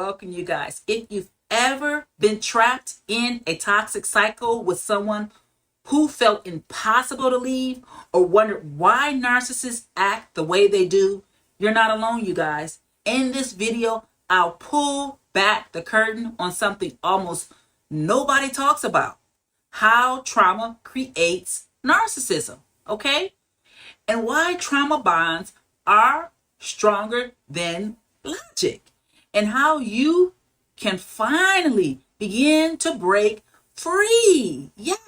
Welcome, you guys. If you've ever been trapped in a toxic cycle with someone who felt impossible to leave or wondered why narcissists act the way they do, you're not alone, you guys. In this video, I'll pull back the curtain on something almost nobody talks about: how trauma creates narcissism, okay? And why trauma bonds are stronger than logic, and how you can finally begin to break free. Yes.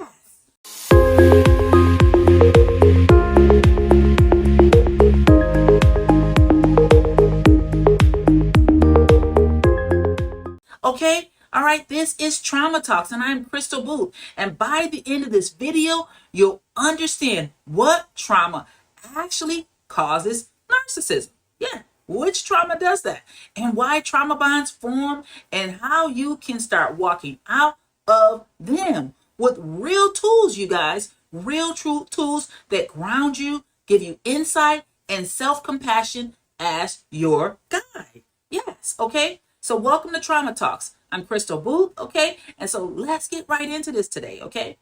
Okay, all right, this is Trauma Talks, and I'm Krystal Boothe. And by the end of this video, you'll understand what trauma actually causes narcissism. Yeah, which trauma does that, and why trauma bonds form, and how you can start walking out of them with real tools, you guys. Real true tools that ground you, give you insight and self-compassion as your guide. Yes, okay? So welcome to Trauma Talks. I'm Krystal Boothe, okay? And so let's get right into this today, okay?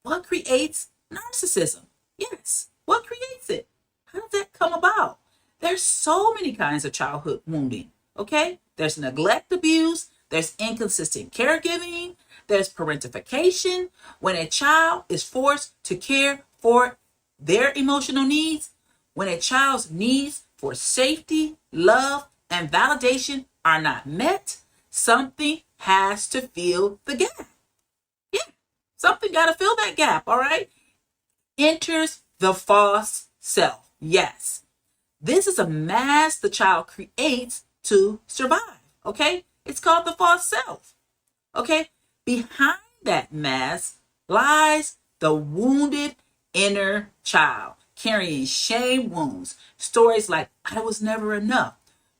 What creates narcissism? Yes, what creates it? How does that come about? There's so many kinds of childhood wounding, okay? There's neglect abuse, there's inconsistent caregiving, there's parentification, when a child is forced to care for their emotional needs, when a child's needs for safety, love, and validation are not met, something has to fill the gap. Yeah, something got to fill that gap, all right? Enters the false self. Yes. This is a mask the child creates to survive, okay? It's called the false self, okay? Behind that mask lies the wounded inner child, carrying shame wounds, stories like I was never enough,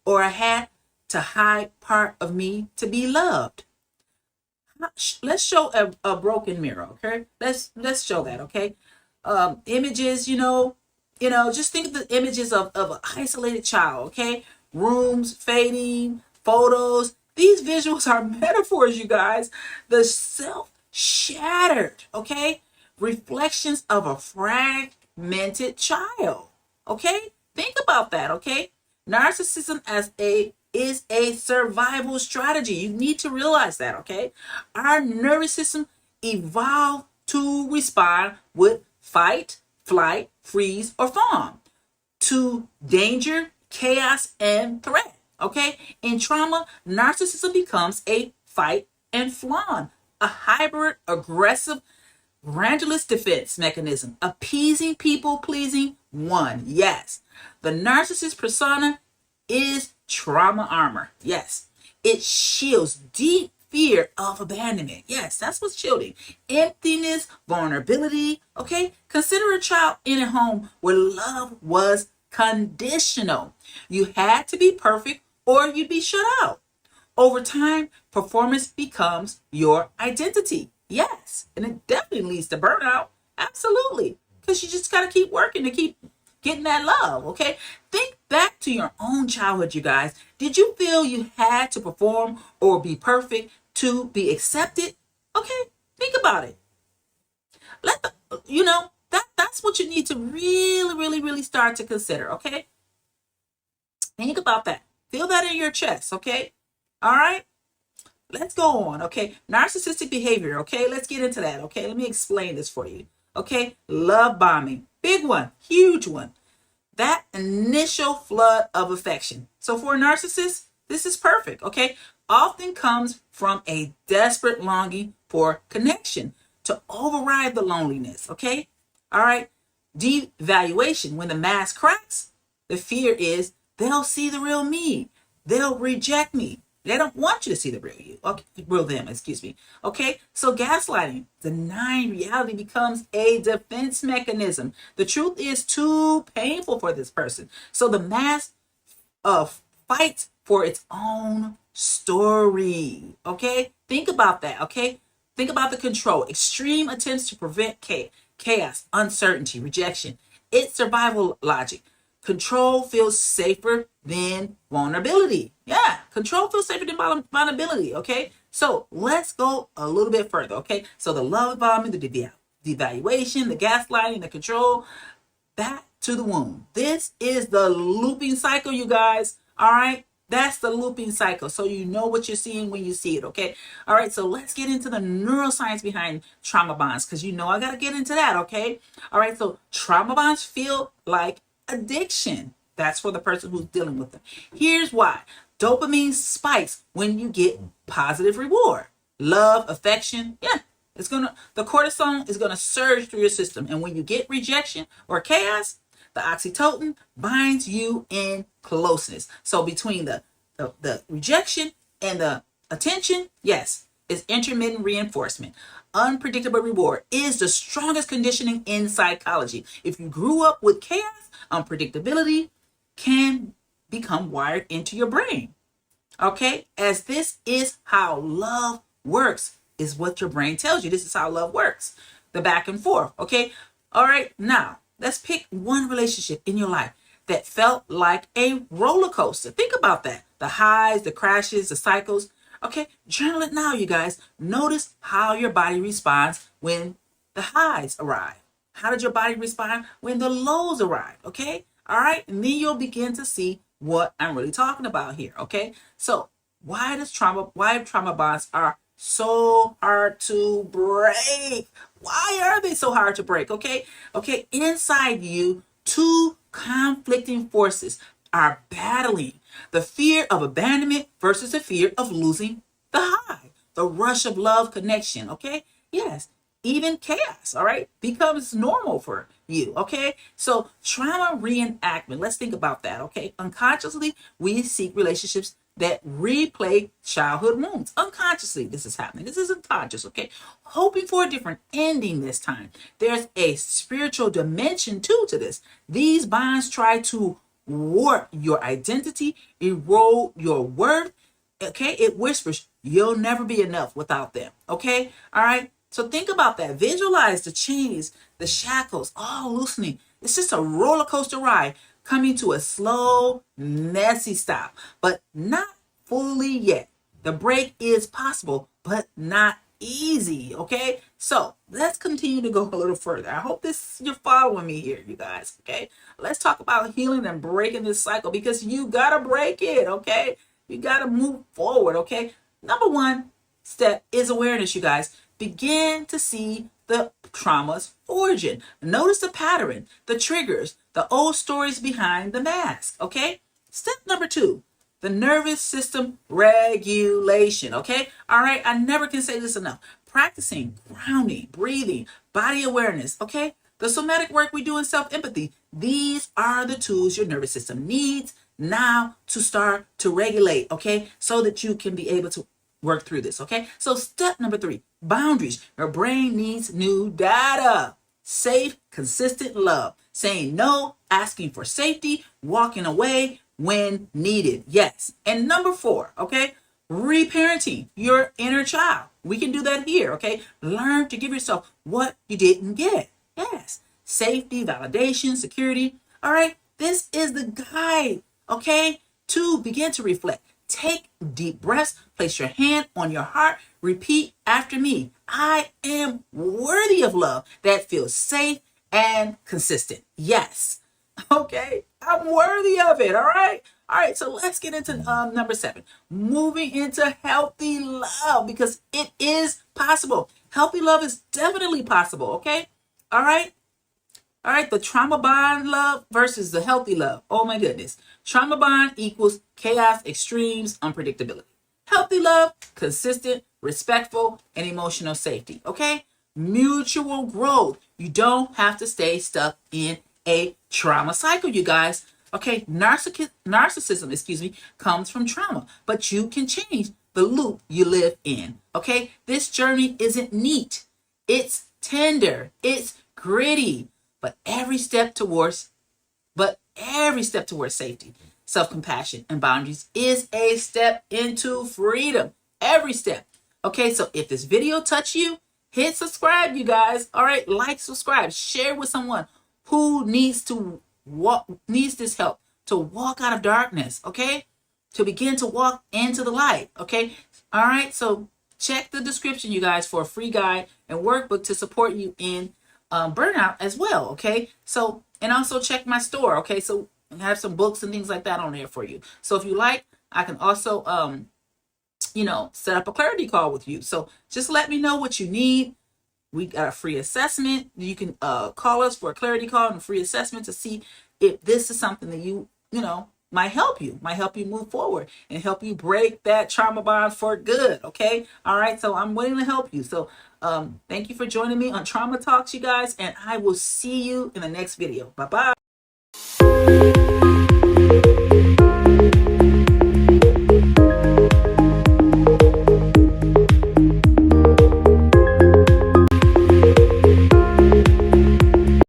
or I had to hide part of me to be loved. Let's show a broken mirror, okay? Let's show that, okay? Images, just think of the images of an isolated child, okay? Rooms fading, photos. These visuals are metaphors, you guys. The self shattered, okay? Reflections of a fragmented child, okay? Think about that, okay? Narcissism is a survival strategy. You need to realize that, okay? Our nervous system evolved to respond with fight, flight, freeze, or fawn to danger, chaos, and threat. Okay? In trauma, narcissism becomes a fight and fawn, a hybrid, aggressive, grandiose defense mechanism, appeasing people, pleasing one. Yes. The narcissist persona is trauma armor. Yes. It shields deep fear of abandonment. Yes, that's what's shielding. Emptiness, vulnerability. Okay? Consider a child in a home where love was conditional. You had to be perfect or you'd be shut out. Over time, performance becomes your identity. Yes, and it definitely leads to burnout. Absolutely. Because you just got to keep working to keep getting that love, okay? Think back to your own childhood, you guys. Did you feel you had to perform or be perfect to be accepted? Okay, think about it. That's what you need to really start to consider, okay? Think about that. Feel that in your chest, okay? All right? Let's go on, okay? Narcissistic behavior, okay? Let's get into that, okay? Let me explain this for you, okay? Love bombing. Big one, huge one. That initial flood of affection. So for a narcissist, this is perfect, okay? Often comes from a desperate longing for connection to override the loneliness, okay? All right? Devaluation. When the mask cracks, the fear is they'll see the real me. They'll reject me. They don't want you to see the real you. Okay, real them, excuse me. Okay, so gaslighting, denying reality, becomes a defense mechanism. The truth is too painful for this person. So the mask fights for its own story. Okay, think about that. Okay, think about the control. Extreme attempts to prevent chaos, uncertainty, rejection. It's survival logic. Control feels safer than vulnerability. Yeah, control feels safer than vulnerability. Okay, so let's go a little bit further. Okay, so the love bombing, the devaluation, the gaslighting, the control, back to the womb. This is the looping cycle, you guys. All right. That's the looping cycle. So you know what you're seeing when you see it. Okay. All right. So let's get into the neuroscience behind trauma bonds, because you know I got to get into that. Okay. All right. So trauma bonds feel like addiction. That's for the person who's dealing with them. Here's why. Dopamine spikes when you get positive reward, love, affection. Yeah. The cortisol is gonna surge through your system. And when you get rejection or chaos, the oxytocin binds you in closeness. So between the rejection and the attention, yes, is intermittent reinforcement. Unpredictable reward is the strongest conditioning in psychology. If you grew up with chaos, unpredictability can become wired into your brain. Okay? As this is how love works, is what your brain tells you. This is how love works. The back and forth. Okay? All right. Now, let's pick one relationship in your life that felt like a roller coaster. Think about that. The highs, the crashes, the cycles. Okay? Journal it now, you guys. Notice how your body responds when the highs arrive. How did your body respond when the lows arrive? Okay? All right? And then you'll begin to see what I'm really talking about here. Okay? So, why trauma bonds are so hard to break? Why are they so hard to break? Okay. Inside you, two conflicting forces are battling: the fear of abandonment versus the fear of losing the high, the rush of love, connection. Okay. Yes. Even chaos, all right, becomes normal for you. Okay. So trauma reenactment. Let's think about that. Okay. Unconsciously, we seek relationships that replay childhood wounds. Unconsciously, this is happening. This isn't conscious, okay? Hoping for a different ending this time. There's a spiritual dimension too to this. These bonds try to warp your identity, erode your worth. Okay? It whispers, you'll never be enough without them. Okay? All right? So think about that. Visualize the chains, the shackles, all loosening. It's just a roller coaster ride, coming to a slow, messy stop, but not fully yet. The break is possible, but not easy. Okay, so let's continue to go a little further. I hope you're following me here, you guys. Okay, let's talk about healing and breaking this cycle, because you gotta break it. Okay, you gotta move forward. Okay, number one step is awareness, you guys. Begin to see the trauma's origin. Notice the pattern, the triggers, the old stories behind the mask. Okay. Step number two, the nervous system regulation. Okay. All right. I never can say this enough. Practicing grounding, breathing, body awareness. Okay. The somatic work we do in self-empathy. These are the tools your nervous system needs now to start to regulate. Okay. So that you can be able to work through this. Okay. So step number three, boundaries. Your brain needs new data. Safe, consistent love. Saying no, asking for safety, walking away when needed. Yes. And number four, okay, reparenting your inner child. We can do that here. Okay. Learn to give yourself what you didn't get. Yes. Safety, validation, security. All right. This is the guide. Okay. To begin to reflect. Take deep breaths, place your hand on your heart, repeat after me. I am worthy of love that feels safe and consistent. Yes. Okay. I'm worthy of it. All right. All right. So let's get into number 7, moving into healthy love, because it is possible. Healthy love is definitely possible. Okay. All right. All right, the trauma bond love versus the healthy love. Oh my goodness. Trauma bond equals chaos, extremes, unpredictability. Healthy love, consistent, respectful, and emotional safety. Okay? Mutual growth. You don't have to stay stuck in a trauma cycle, you guys. Okay, narcissism, comes from trauma, but you can change the loop you live in. Okay? This journey isn't neat. It's tender. It's gritty. But every step towards safety, self-compassion, and boundaries is a step into freedom. Every step. Okay, so if this video touched you, hit subscribe, you guys. All right, like, subscribe, share with someone who needs to needs this help to walk out of darkness, okay? To begin to walk into the light, okay? All right, so check the description, you guys, for a free guide and workbook to support you in burnout as well, okay? So, and also check my store, okay? So I have some books and things like that on there for you. So if you like, I can also, set up a clarity call with you. So just let me know what you need. We got a free assessment. You can call us for a clarity call and a free assessment to see if this is something that might help you move forward and help you break that trauma bond for good. Okay. All right. So I'm willing to help you. So thank you for joining me on Trauma Talks, you guys, and I will see you in the next video. Bye-bye.